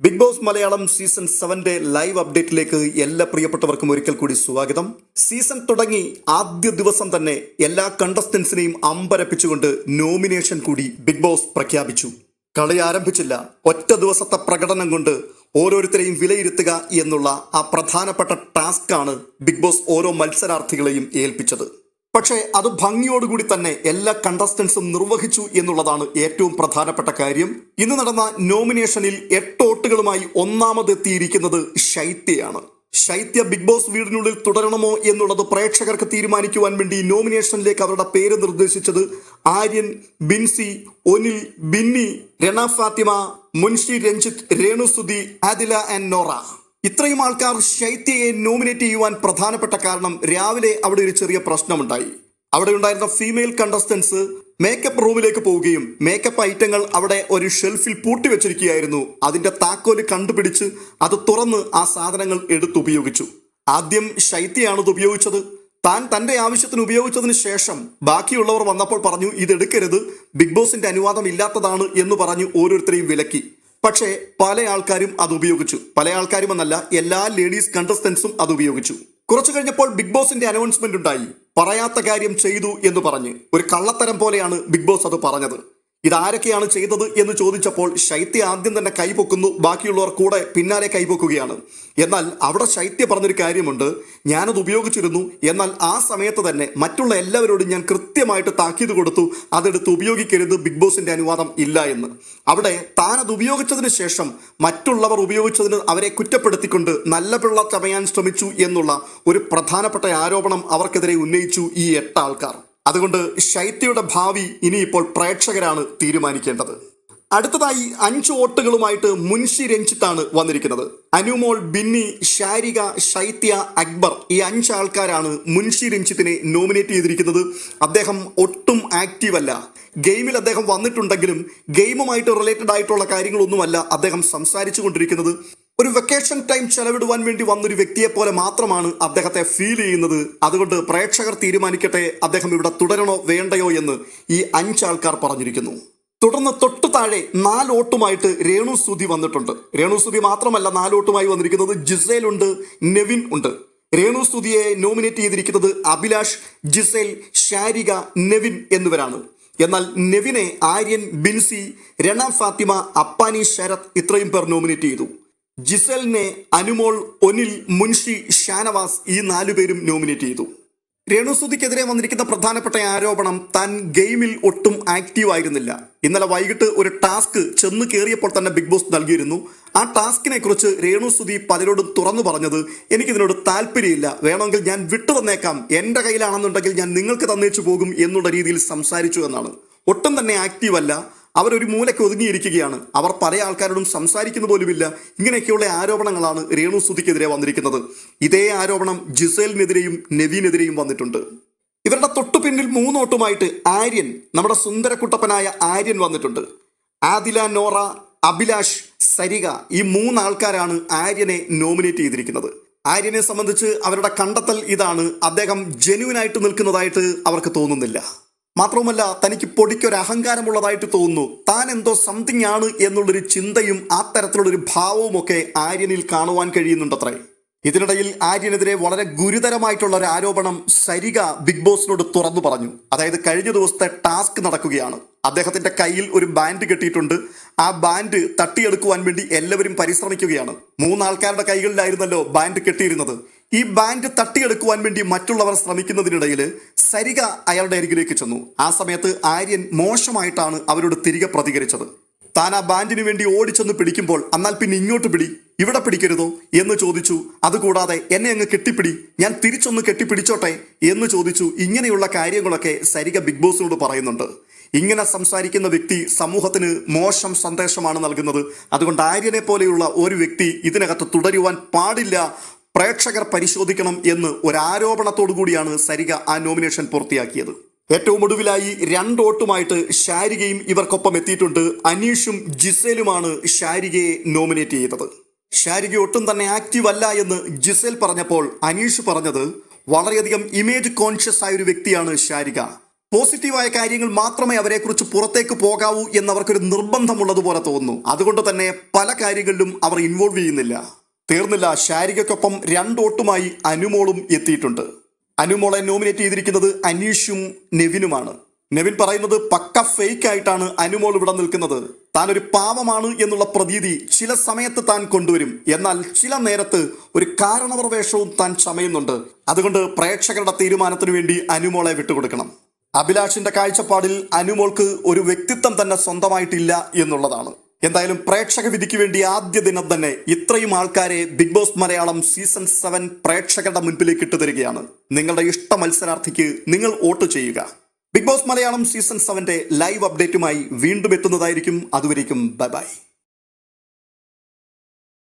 Big Boss Malayalam season 7 live അപ്ഡേറ്റിലേക്ക് എല്ലാ പ്രിയപ്പെട്ടവർക്കും ഒരിക്കൽ കൂടി സ്വാഗതം. സീസൺ തുടങ്ങി ആദ്യ ദിവസം തന്നെ എല്ലാ കണ്ടസ്റ്റൻസിനെയും അമ്പരപ്പിച്ചുകൊണ്ട് നോമിനേഷൻ കൂടി ബിഗ് ബോസ് പ്രഖ്യാപിച്ചു. കളി ആരംഭിച്ചില്ല, ഒറ്റ ദിവസത്തെ പ്രകടനം കൊണ്ട് ഓരോരുത്തരെയും വിലയിരുത്തുക എന്നുള്ള ആ പ്രധാനപ്പെട്ട ടാസ്ക്കാണ് ബിഗ് ബോസ് ഓരോ മത്സരാർത്ഥികളെയും ഏൽപ്പിച്ചത്. പക്ഷേ അത് ഭംഗിയോടുകൂടി തന്നെ എല്ലാ കണ്ടസ്റ്റൻസും നിർവഹിച്ചു എന്നുള്ളതാണ് ഏറ്റവും പ്രധാനപ്പെട്ട കാര്യം. ഇന്ന് നടന്ന നോമിനേഷനിൽ 8 വോട്ടുകളുമായി ഒന്നാമതെത്തിയിരിക്കുന്നത് ശൈത്യയാണ്. ശൈത്യ ബിഗ് ബോസ് വീടിനുള്ളിൽ തുടരണമോ എന്നുള്ളത് പ്രേക്ഷകർക്ക് തീരുമാനിക്കുവാൻ വേണ്ടി നോമിനേഷനിലേക്ക് അവരുടെ പേര് നിർദ്ദേശിച്ചത് ആര്യൻ, ബിൻസി, ഒനിൽ, ബിന്നി, രണ ഫാത്തിമ, മുൻഷി രഞ്ജിത്ത്, രേണുസുതി, ആദില ആൻഡ് നോറ. ഇത്രയും ആൾക്കാർ ശൈത്യയെ നോമിനേറ്റ് ചെയ്യുവാൻ പ്രധാനപ്പെട്ട കാരണം രാവിലെ അവിടെ ഒരു ചെറിയ പ്രശ്നമുണ്ടായി. അവിടെ ഉണ്ടായിരുന്ന ഫീമെയിൽ കണ്ടസ്റ്റൻസ് മേക്കപ്പ് റൂമിലേക്ക് പോവുകയും മേക്കപ്പ് ഐറ്റങ്ങൾ അവിടെ ഒരു ഷെൽഫിൽ പൂട്ടിവെച്ചിരിക്കുകയായിരുന്നു. അതിന്റെ താക്കോല് കണ്ടുപിടിച്ച് അത് തുറന്ന് ആ സാധനങ്ങൾ എടുത്തുപയോഗിച്ചു. ആദ്യം ശൈത്യയാണ് ഇത് ഉപയോഗിച്ചത്. താൻ തന്റെ ആവശ്യത്തിന് ഉപയോഗിച്ചതിന് ശേഷം ബാക്കിയുള്ളവർ വന്നപ്പോൾ പറഞ്ഞു ഇതെടുക്കരുത്, ബിഗ് ബോസിന്റെ അനുവാദം ഇല്ലാത്തതാണ് എന്ന് പറഞ്ഞു ഓരോരുത്തരെയും വിലക്കി. പക്ഷേ പല ആൾക്കാരും അത് ഉപയോഗിച്ചു. പല ആൾക്കാരും എന്നല്ല, എല്ലാ ലേഡീസ് കണ്ടസ്റ്റൻസും അത് ഉപയോഗിച്ചു. കുറച്ചു കഴിഞ്ഞപ്പോൾ ബിഗ് ബോസിന്റെ അനൗൺസ്മെന്റ് ഉണ്ടായി. പറയാത്ത കാര്യം ചെയ്തു എന്ന് പറഞ്ഞ് ഒരു കള്ളത്തരം പോലെയാണ് ബിഗ് ബോസ് അത് പറഞ്ഞത്. ഇതാരൊക്കെയാണ് ചെയ്തത് എന്ന് ചോദിച്ചപ്പോൾ ശൈത്യ ആദ്യം തന്നെ കൈപൊക്കുന്നു, ബാക്കിയുള്ളവർ കൂടെ പിന്നാലെ കൈപൊക്കുകയാണ്. എന്നാൽ അവിടെ ശൈത്യ പറഞ്ഞൊരു കാര്യമുണ്ട്, ഞാനത് ഉപയോഗിച്ചിരുന്നു, എന്നാൽ ആ സമയത്ത് തന്നെ മറ്റുള്ള എല്ലാവരോടും ഞാൻ കൃത്യമായിട്ട് താക്കീത് കൊടുത്തു, അതെടുത്ത് ഉപയോഗിക്കരുത്, ബിഗ് ബോസിന്റെ അനുവാദം ഇല്ല എന്ന്. അവിടെ താൻ അത് ഉപയോഗിച്ചതിന് ശേഷം മറ്റുള്ളവർ ഉപയോഗിച്ചതിന് അവരെ കുറ്റപ്പെടുത്തിക്കൊണ്ട് നല്ല പിള്ള ചമയാൻ ശ്രമിച്ചു എന്നുള്ള ഒരു പ്രധാനപ്പെട്ട ആരോപണം അവർക്കെതിരെ ഉന്നയിച്ചു ഈ 8 ആൾക്കാർ. അതുകൊണ്ട് ശൈത്യയുടെ ഭാവി ഇനിയിപ്പോൾ പ്രേക്ഷകരാണ് തീരുമാനിക്കേണ്ടത്. അടുത്തതായി 5 വോട്ടുകളുമായിട്ട് മുൻഷി രഞ്ജിത്താണ് വന്നിരിക്കുന്നത്. അനുമോൾ, ബിന്നി, ഷാരിക, ശൈത്യ, അക്ബർ, ഈ 5 ആൾക്കാരാണ് മുൻഷി രഞ്ജിത്തിനെ നോമിനേറ്റ് ചെയ്തിരിക്കുന്നത്. അദ്ദേഹം ഒട്ടും ആക്റ്റീവ് അല്ല. ഗെയിമിൽ അദ്ദേഹം വന്നിട്ടുണ്ടെങ്കിലും ഗെയിമുമായിട്ട് റിലേറ്റഡ് ആയിട്ടുള്ള കാര്യങ്ങളൊന്നുമല്ല അദ്ദേഹം സംസാരിച്ചു കൊണ്ടിരിക്കുന്നത്. ഒരു വെക്കേഷൻ ടൈം ചെലവിടുവാൻ വേണ്ടി വന്നൊരു വ്യക്തിയെ പോലെ മാത്രമാണ് അദ്ദേഹത്തെ ഫീൽ ചെയ്യുന്നത്. അതുകൊണ്ട് പ്രേക്ഷകർ തീരുമാനിക്കട്ടെ അദ്ദേഹം ഇവിടെ തുടരണോ വേണ്ടയോ എന്ന് ഈ 5 ആൾക്കാർ പറഞ്ഞിരിക്കുന്നു. തുടർന്ന് തൊട്ടു താഴെ 4 വോട്ടുമായിട്ട് രേണുസുതി വന്നിട്ടുണ്ട്. രേണുസുതി മാത്രമല്ല 4 വോട്ടുമായി വന്നിരിക്കുന്നത് ജിസേൽ ഉണ്ട്, നെവിൻ ഉണ്ട്. രേണുസുതിയെ നോമിനേറ്റ് ചെയ്തിരിക്കുന്നത് അഭിലാഷ്, ജിസേൽ, ഷാരിക, നെവിൻ എന്നിവരാണ്. എന്നാൽ നെവിനെ ആര്യൻ, ബിൻസി, രണ ഫാത്തിമ, അപ്പാനി, ശരത് ഇത്രയും പേർ നോമിനേറ്റ് ചെയ്തു. ജിസലിനെ അനുമോൾ, ഒനിൽ, മുൻഷി, ഷാനവാസ് ഈ 4 പേരും നോമിനേറ്റ് ചെയ്തു. രേണുസുതിക്കെതിരെ വന്നിരിക്കുന്ന പ്രധാനപ്പെട്ട ആരോപണം താൻ ഗെയിമിൽ ഒട്ടും ആക്റ്റീവ് ആയിരുന്നില്ല. ഇന്നലെ വൈകിട്ട് ഒരു ടാസ്ക് ചെന്ന് കയറിയപ്പോൾ തന്നെ ബിഗ് ബോസ് നൽകിയിരുന്നു. ആ ടാസ്കിനെ കുറിച്ച് രേണുസുതി പലരോടും തുറന്നു പറഞ്ഞത് എനിക്കിതിനോട് താല്പര്യമില്ല, വേണമെങ്കിൽ ഞാൻ വിട്ടു തന്നേക്കാം, എൻ്റെ കയ്യിലാണെന്നുണ്ടെങ്കിൽ ഞാൻ നിങ്ങൾക്ക് തന്നേച്ചു പോകും എന്നുള്ള രീതിയിൽ സംസാരിച്ചു എന്നാണ്. ഒട്ടും തന്നെ ആക്റ്റീവ് അല്ല, അവരൊരു മൂലയ്ക്ക് ഒതുങ്ങിയിരിക്കുകയാണ്. അവർ പല ആൾക്കാരോടും സംസാരിക്കുന്ന പോലുമില്ല. ഇങ്ങനെയൊക്കെയുള്ള ആരോപണങ്ങളാണ് രേണുസുതിക്കെതിരെ വന്നിരിക്കുന്നത്. ഇതേ ആരോപണം ജിസേലിനെതിരെയും നെവിനെതിരെയും വന്നിട്ടുണ്ട്. ഇവരുടെ തൊട്ടു പിന്നിൽ 3 വോട്ടുമായിട്ട് ആര്യൻ, നമ്മുടെ സുന്ദരക്കുട്ടപ്പനായ ആര്യൻ വന്നിട്ടുണ്ട്. ആദില, നോറ, അഭിലാഷ്, സരിക ഈ 3 ആൾക്കാരാണ് ആര്യനെ നോമിനേറ്റ് ചെയ്തിരിക്കുന്നത്. ആര്യനെ സംബന്ധിച്ച് അവരുടെ കണ്ടെത്തൽ ഇതാണ്, അദ്ദേഹം ജെന്യുവനായിട്ട് നിൽക്കുന്നതായിട്ട് അവർക്ക് തോന്നുന്നില്ല. മാത്രവുമല്ല തനിക്ക് പൊടിക്കൊരു അഹങ്കാരമുള്ളതായിട്ട് തോന്നുന്നു. താൻ എന്തോ സംതിങ് ആണ് എന്നുള്ളൊരു ചിന്തയും ആ തരത്തിലുള്ളൊരു ഭാവവും ഒക്കെ ആര്യനിൽ കാണുവാൻ കഴിയുന്നുണ്ടത്രേ. ഇതിനിടയിൽ ആര്യനെതിരെ വളരെ ഗുരുതരമായിട്ടുള്ള ഒരു ആരോപണം സരിക ബിഗ് ബോസിനോട് തുറന്നു പറഞ്ഞു. അതായത് കഴിഞ്ഞ ദിവസത്തെ ടാസ്ക് നടക്കുകയാണ്. അദ്ദേഹത്തിന്റെ കയ്യിൽ ഒരു ബാൻഡ് കെട്ടിയിട്ടുണ്ട്. ആ ബാൻഡ് തട്ടിയെടുക്കുവാൻ വേണ്ടി എല്ലാവരും പരിശ്രമിക്കുകയാണ്. 3 ആൾക്കാരുടെ കൈകളിലായിരുന്നല്ലോ ബാൻഡ് കെട്ടിയിരുന്നത്. ഈ ബാൻഡ് തട്ടിയെടുക്കുവാൻ വേണ്ടി മറ്റുള്ളവർ ശ്രമിക്കുന്നതിനിടയിൽ സരിക അയാളുടെ അരികിലേക്ക് ചെന്നു. ആ സമയത്ത് ആര്യൻ മോശമായിട്ടാണ് അവരോട് തിരികെ പ്രതികരിച്ചത്. താൻ ആ ബാൻഡിന് വേണ്ടി ഓടിച്ചെന്ന് പിടിക്കുമ്പോൾ എന്നാൽ പിന്നെ ഇങ്ങോട്ട് പിടി, ഇവിടെ പിടിക്കരുതോ എന്ന് ചോദിച്ചു. അതുകൂടാതെ എന്നെ അങ്ങ് കെട്ടിപ്പിടി, ഞാൻ തിരിച്ചൊന്ന് കെട്ടിപ്പിടിച്ചോട്ടെ എന്ന് ചോദിച്ചു. ഇങ്ങനെയുള്ള കാര്യങ്ങളൊക്കെ സരിക ബിഗ് ബോസിനോട് പറയുന്നുണ്ട്. ഇങ്ങനെ സംസാരിക്കുന്ന വ്യക്തി സമൂഹത്തിന് മോശം സന്ദേശമാണ് നൽകുന്നത്. അതുകൊണ്ട് ആര്യനെ പോലെയുള്ള ഒരു വ്യക്തി ഇതിനകത്ത് തുടരുവാൻ പാടില്ല, പ്രേക്ഷകർ പരിശോധിക്കണം എന്ന് ഒരാരോപണത്തോടു കൂടിയാണ് സരിക ആ നോമിനേഷൻ പൂർത്തിയാക്കിയത്. ഏറ്റവും ഒടുവിലായി 2 വോട്ടുമായിട്ട് ഷാരികയും ഇവർക്കൊപ്പം എത്തിയിട്ടുണ്ട്. അനീഷും ജിസേലുമാണ് ഷാരികയെ നോമിനേറ്റ് ചെയ്തത്. ഷാരിക ഒട്ടും തന്നെ ആക്റ്റീവ് അല്ല എന്ന് ജിസേൽ പറഞ്ഞപ്പോൾ അനീഷ് പറഞ്ഞത് വളരെയധികം ഇമേജ് കോൺഷ്യസ് ആയ ഒരു വ്യക്തിയാണ് ഷാരിക. പോസിറ്റീവായ കാര്യങ്ങൾ മാത്രമേ അവരെക്കുറിച്ച് പുറത്തേക്ക് പോകാവൂ എന്നവർക്കൊരു നിർബന്ധമുള്ളതുപോലെ തോന്നുന്നു. അതുകൊണ്ട് തന്നെ പല കാര്യങ്ങളിലും അവർ ഇൻവോൾവ് ചെയ്യുന്നില്ല. തീർന്നില്ല, ശാരികയ്ക്കൊപ്പം 2 വോട്ടുമായി അനുമോളും എത്തിയിട്ടുണ്ട്. അനുമോളെ നോമിനേറ്റ് ചെയ്തിരിക്കുന്നത് അനീഷും നെവിനുമാണ്. നെവിൻ പറയുന്നത് പക്ക ഫേക്ക് ആയിട്ടാണ് അനുമോൾ ഇവിടെ നിൽക്കുന്നത്. താൻ ഒരു പാവമാണ് എന്നുള്ള പ്രതീതി ചില സമയത്ത് താൻ കൊണ്ടുവരും, എന്നാൽ ചില നേരത്ത് ഒരു കാരണവർ വേഷവും താൻ ചമയുന്നുണ്ട്. അതുകൊണ്ട് പ്രേക്ഷകരുടെ തീരുമാനത്തിനു വേണ്ടി അനുമോളെ വിട്ടുകൊടുക്കണം. അഭിലാഷിന്റെ കാഴ്ചപ്പാടിൽ അനുമോൾക്ക് ഒരു വ്യക്തിത്വം തന്നെ സ്വന്തമായിട്ടില്ല എന്നുള്ളതാണ്. എന്തായാലും പ്രേക്ഷക വിധിക്ക് വേണ്ടി ആദ്യ ദിനം തന്നെ ഇത്രയും ആൾക്കാരെ ബിഗ് ബോസ് മലയാളം സീസൺ 7 പ്രേക്ഷകരുടെ മുൻപിലേക്ക് ഇട്ടുതരികയാണ്. നിങ്ങളുടെ ഇഷ്ട മത്സരാർത്ഥിക്ക് നിങ്ങൾ വോട്ട് ചെയ്യുക. Big Boss Malayalam season 7 live അപ്ഡേറ്റുമായി വീണ്ടും എത്തുന്നതായിരിക്കും. അതുവരേക്കും ബൈ ബൈ.